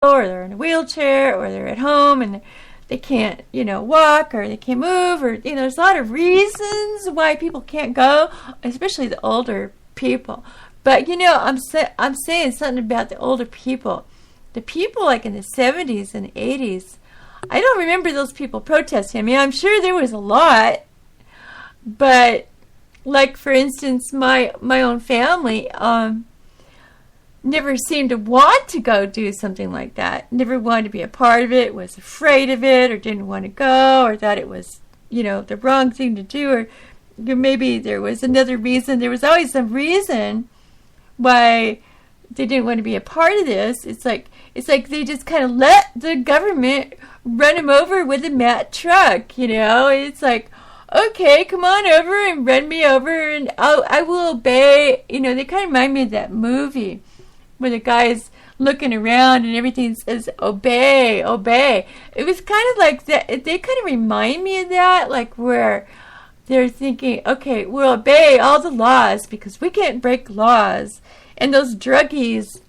or they're in a wheelchair, or they're at home and they can't, walk, or they can't move, or, there's a lot of reasons why people can't go, especially the older people. But, I'm saying something about the older people. The people like in the 70s and 80s, I don't remember those people protesting. I mean, I'm sure there was a lot, but like, for instance, my own family never seemed to want to go do something like that. Never wanted to be a part of it, was afraid of it, or didn't want to go, or thought it was, the wrong thing to do, or maybe there was another reason. There was always some reason why they didn't want to be a part of this. It's like they just kind of let the government run them over with a Mack truck, It's like, okay, come on over and run me over, and I will obey. They kind of remind me of that movie where the guy's looking around and everything says, obey, obey. It was kind of like that. They kind of remind me of that, like where they're thinking, okay, we'll obey all the laws because we can't break laws. And those druggies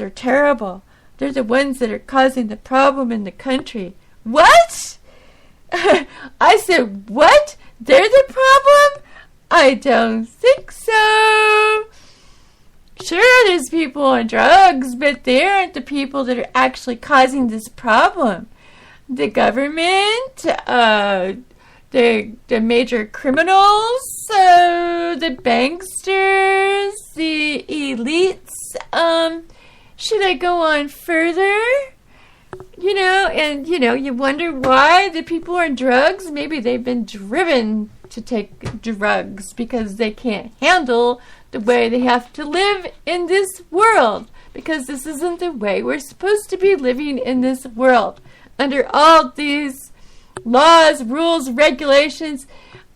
are terrible. They're the ones that are causing the problem in the country. What? I said, what? They're the problem? I don't think so. Sure, there's people on drugs, but they aren't the people that are actually causing this problem. The government, the major criminals, the banksters, the elites. Should I go on further? You wonder why the people on drugs, maybe they've been driven to take drugs because they can't handle the way they have to live in this world, because this isn't the way we're supposed to be living in this world under all these laws, rules, regulations.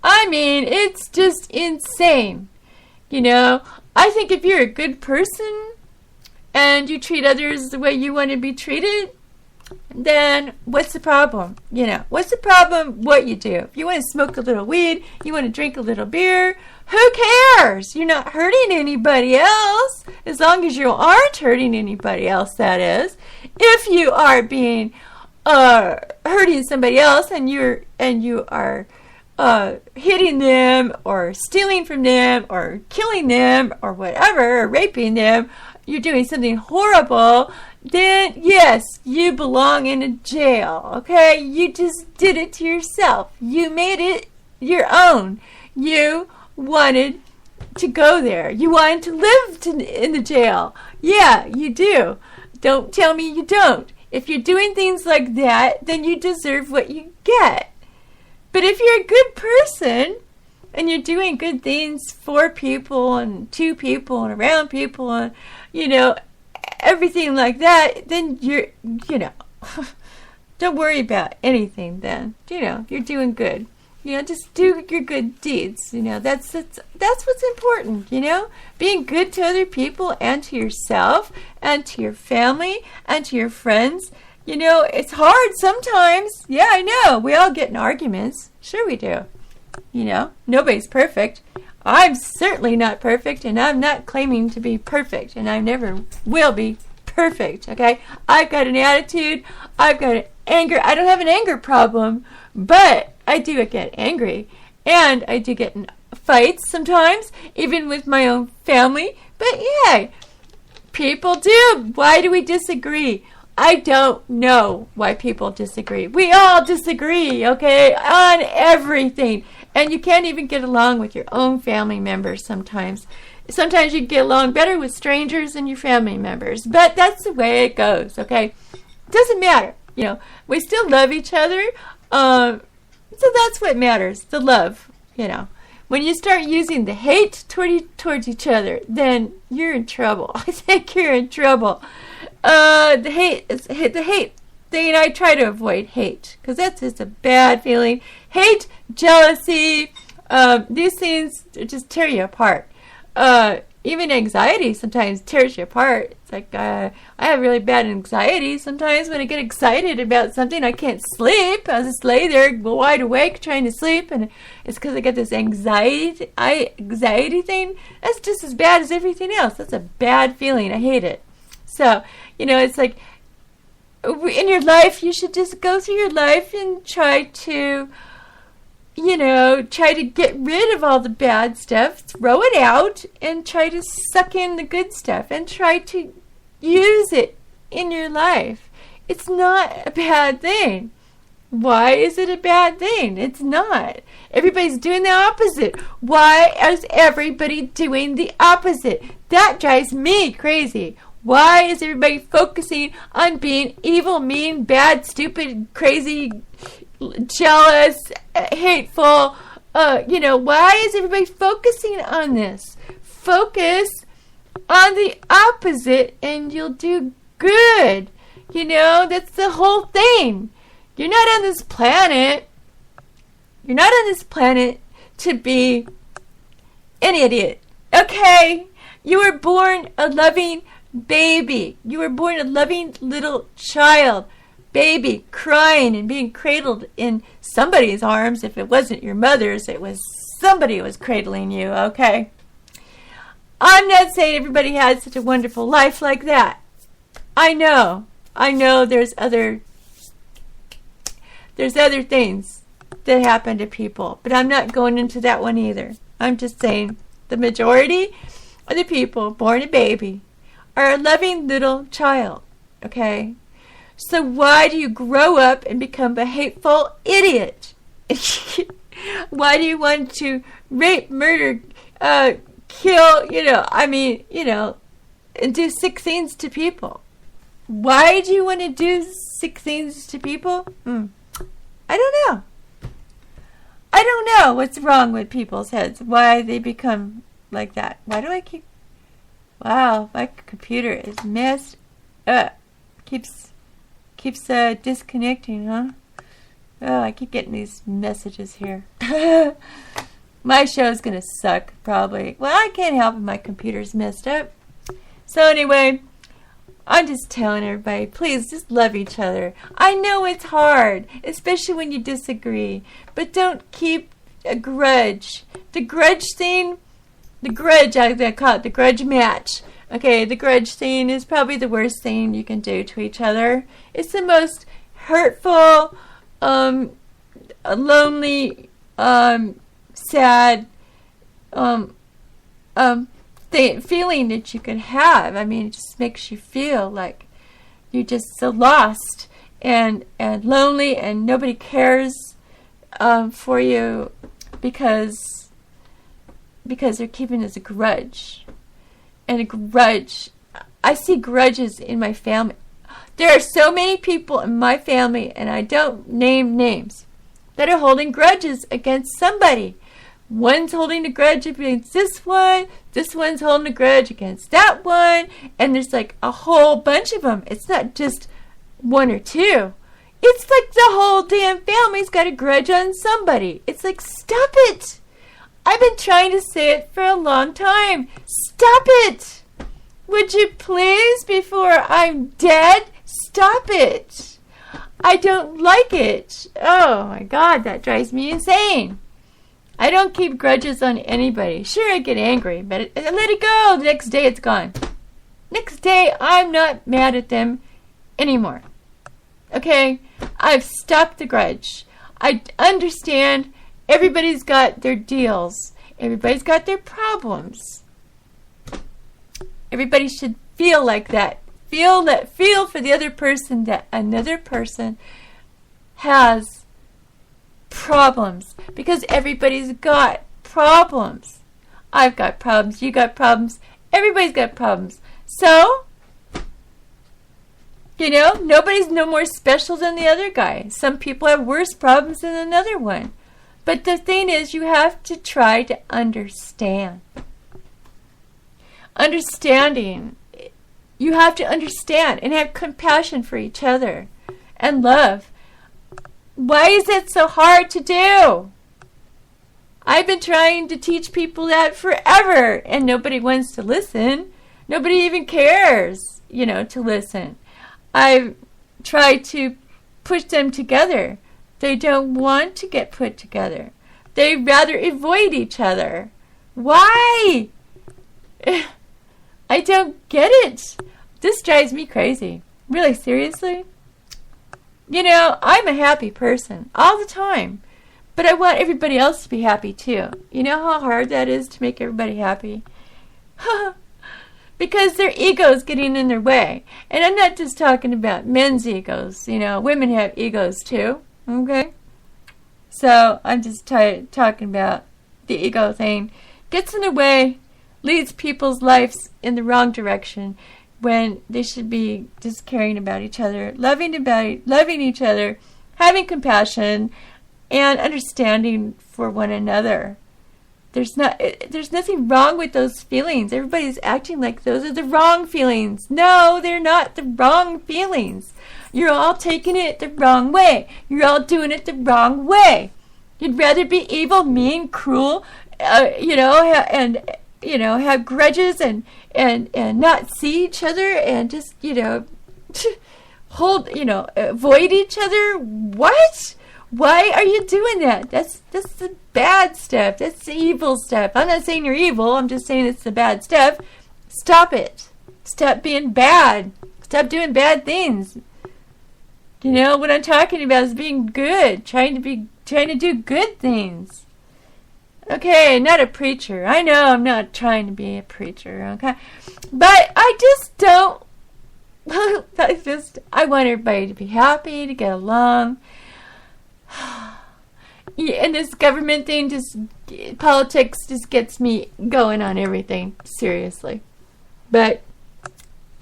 I mean, it's just insane. I think if you're a good person and you treat others the way you want to be treated, then what's the problem? What's the problem what you do? If you want to smoke a little weed, you want to drink a little beer, who cares? You're not hurting anybody else, as long as you aren't hurting anybody else, that is. If you are being hurting somebody else and you are hitting them or stealing from them or killing them or whatever, or raping them, you're doing something horrible, then yes, you belong in a jail, okay? You just did it to yourself. You made it your own. You wanted to go there. You wanted to live in the jail. Yeah, you do. Don't tell me you don't. If you're doing things like that, then you deserve what you get. But if you're a good person and you're doing good things for people and to people and around people and, everything like that, then you're, don't worry about anything then. You're doing good. Just do your good deeds. That's what's important, Being good to other people and to yourself and to your family and to your friends. It's hard sometimes. Yeah, I know. We all get in arguments. Sure we do. Nobody's perfect. I'm certainly not perfect, and I'm not claiming to be perfect, and I never will be perfect, okay? I've got an attitude. I've got an anger. I don't have an anger problem, but I do get angry, and I do get in fights sometimes, even with my own family. But yeah, people do. Why do we disagree? I don't know why people disagree. We all disagree, okay, on everything. And you can't even get along with your own family members sometimes. Sometimes you get along better with strangers than your family members. But that's the way it goes, okay? It doesn't matter. We still love each other. So that's what matters, the love, When you start using the hate towards each other, then you're in trouble. I think you're in trouble. The hate thing, I try to avoid hate, because that's just a bad feeling. Hate, jealousy, these things just tear you apart. Even anxiety sometimes tears you apart. It's like, I have really bad anxiety sometimes. When I get excited about something, I can't sleep. I'll just lay there wide awake trying to sleep, and it's because I get this anxiety thing. That's just as bad as everything else. That's a bad feeling. I hate it. So, it's like, in your life, you should just go through your life and try to, try to get rid of all the bad stuff, throw it out, and try to suck in the good stuff, and try to use it in your life. It's not a bad thing. Why is it a bad thing? It's not. Everybody's doing the opposite. Why is everybody doing the opposite? That drives me crazy. Why is everybody focusing on being evil, mean, bad, stupid, crazy, jealous, hateful? Why is everybody focusing on this? Focus on the opposite and you'll do good. That's the whole thing. You're not on this planet. You're not on this planet to be an idiot. Okay? You were born a loving baby. You were born a loving little child. Baby crying and being cradled in somebody's arms. If it wasn't your mother's, it was somebody who was cradling you. Okay? I'm not saying everybody has such a wonderful life like that. I know there's other things that happen to people, but I'm not going into that one either. I'm just saying the majority of the people born a baby are a loving little child, okay? So why do you grow up and become a hateful idiot? Why do you want to rape, murder, kill, and do sick things to people? Why do you want to do sick things to people? I don't know what's wrong with people's heads. Why they become like that. Why do I keep... Wow, my computer is messed up. Keeps disconnecting, huh? Oh, I keep getting these messages here. My show's going to suck, probably. Well, I can't help it. My computer's messed up. So anyway, I'm just telling everybody, please just love each other. I know it's hard, especially when you disagree, but don't keep a grudge. The grudge thing, I'm going to call it the grudge match. Okay, the grudge thing is probably the worst thing you can do to each other. It's the most hurtful, lonely, sad, feeling that you can have. I mean, it just makes you feel like you're just so lost and lonely, and nobody cares for you because they're keeping this grudge. And a grudge, I see grudges in my family. There are so many people in my family, and I don't name names, that are holding grudges against somebody. One's holding a grudge against this one's holding a grudge against that one, and there's like a whole bunch of them. It's not just one or two. It's like the whole damn family's got a grudge on somebody. It's like, stop it! I've been trying to say it for a long time. Stop it! Would you please, before I'm dead, stop it! I don't like it. Oh my God, that drives me insane. I don't keep grudges on anybody. Sure, I get angry, but I let it go. The next day, it's gone. Next day, I'm not mad at them anymore. Okay? I've stopped the grudge. I understand everybody's got their deals. Everybody's got their problems. Everybody should feel like that. Feel for the other person that another person has problems, because everybody's got problems. I've got problems, you got problems, everybody's got problems. So, nobody's no more special than the other guy. Some people have worse problems than another one. But the thing is, you have to try to understand. Understanding. You have to understand and have compassion for each other and love. Why is it so hard to do? I've been trying to teach people that forever, and nobody wants to listen. Nobody even cares, to listen. I've tried to push them together. They don't want to get put together. They rather avoid each other. Why? I don't get it. This drives me crazy. Really, seriously? You know, I'm a happy person all the time, but I want everybody else to be happy too. You know how hard that is to make everybody happy? Because their ego's getting in their way. And I'm not just talking about men's egos. You know, women have egos too. Okay? So I'm just talking about the ego thing. Gets in the way, leads people's lives in the wrong direction when they should be just caring about each other, loving each other, having compassion, and understanding for one another. There's nothing wrong with those feelings. Everybody's acting like those are the wrong feelings. No, they're not the wrong feelings. You're all taking it the wrong way. You're all doing it the wrong way. You'd rather be evil, mean, cruel, and have grudges and not see each other and just, avoid each other. What? Why are you doing that? That's the bad stuff. That's the evil stuff. I'm not saying you're evil. I'm just saying it's the bad stuff. Stop it. Stop being bad. Stop doing bad things. You know, what I'm talking about is being good. Trying to do good things. Okay, not a preacher. I know I'm not trying to be a preacher, okay? But I just don't... I want everybody to be happy, to get along. And this government thing politics just gets me going on everything, seriously. But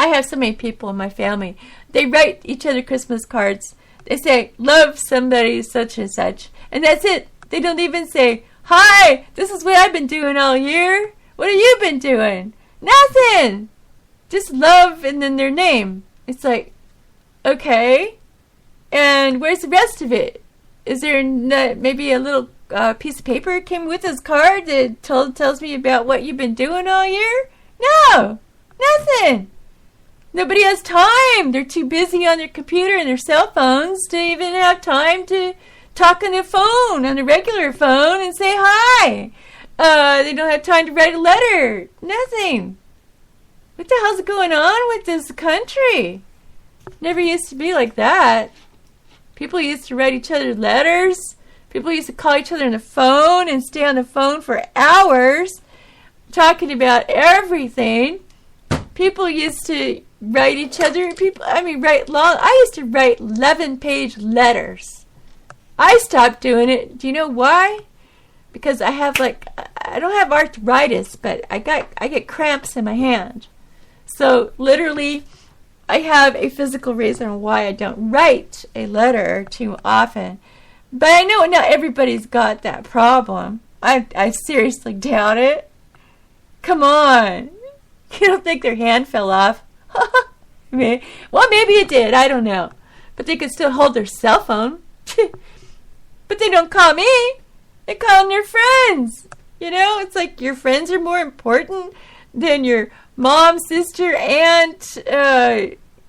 I have so many people in my family. They write each other Christmas cards. They say, love somebody such and such. And that's it. They don't even say, hi, this is what I've been doing all year. What have you been doing? Nothing. Just love and then their name. It's like, okay. And where's the rest of it? Is there maybe a little piece of paper came with this card that tells me about what you've been doing all year? No, nothing. Nobody has time. They're too busy on their computer and their cell phones to even have time to talk on the phone, on the regular phone, and say hi. They don't have time to write a letter. Nothing. What the hell's going on with this country? Never used to be like that. People used to write each other letters. People used to call each other on the phone and stay on the phone for hours talking about everything. People used to write each other. I used to write 11-page letters. I stopped doing it. Do you know why? Because I don't have arthritis, but I get cramps in my hand. So literally, I have a physical reason why I don't write a letter too often. But I know not everybody's got that problem. I seriously doubt it. Come on. You don't think their hand fell off? Well, maybe it did. I don't know. But they could still hold their cell phone. But they don't call me. They call their friends. You know, it's like your friends are more important than your mom, sister, aunt,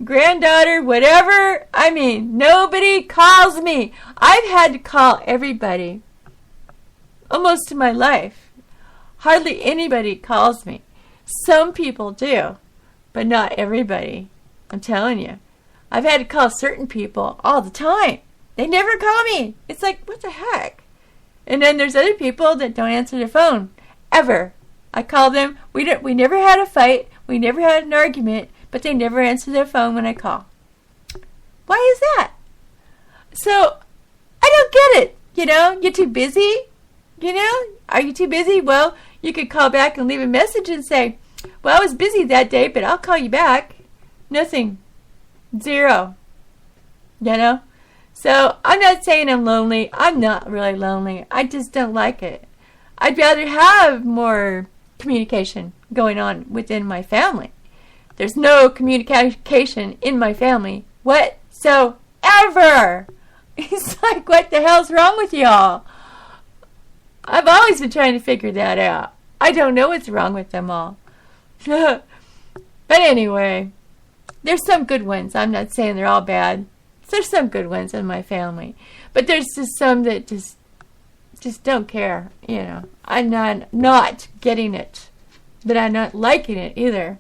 granddaughter, whatever. Nobody calls me. I've had to call everybody almost in my life. Hardly anybody calls me. Some people do, but not everybody. I'm telling you. I've had to call certain people all the time. They never call me. It's like, what the heck? And then there's other people that don't answer their phone. Ever. I call them. We never had a fight. We never had an argument. But they never answer their phone when I call. Why is that? So, I don't get it. You know, you're too busy. You know, are you too busy? Well, you could call back and leave a message and say, well, I was busy that day, but I'll call you back. Nothing. Zero. You know? So, I'm not saying I'm lonely. I'm not really lonely. I just don't like it. I'd rather have more communication going on within my family. There's no communication in my family whatsoever. It's like, what the hell's wrong with y'all? I've always been trying to figure that out. I don't know what's wrong with them all. But anyway, there's some good ones. I'm not saying they're all bad. There's some good ones in my family. But there's just some that just don't care. You know, I'm not getting it. But I'm not liking it either.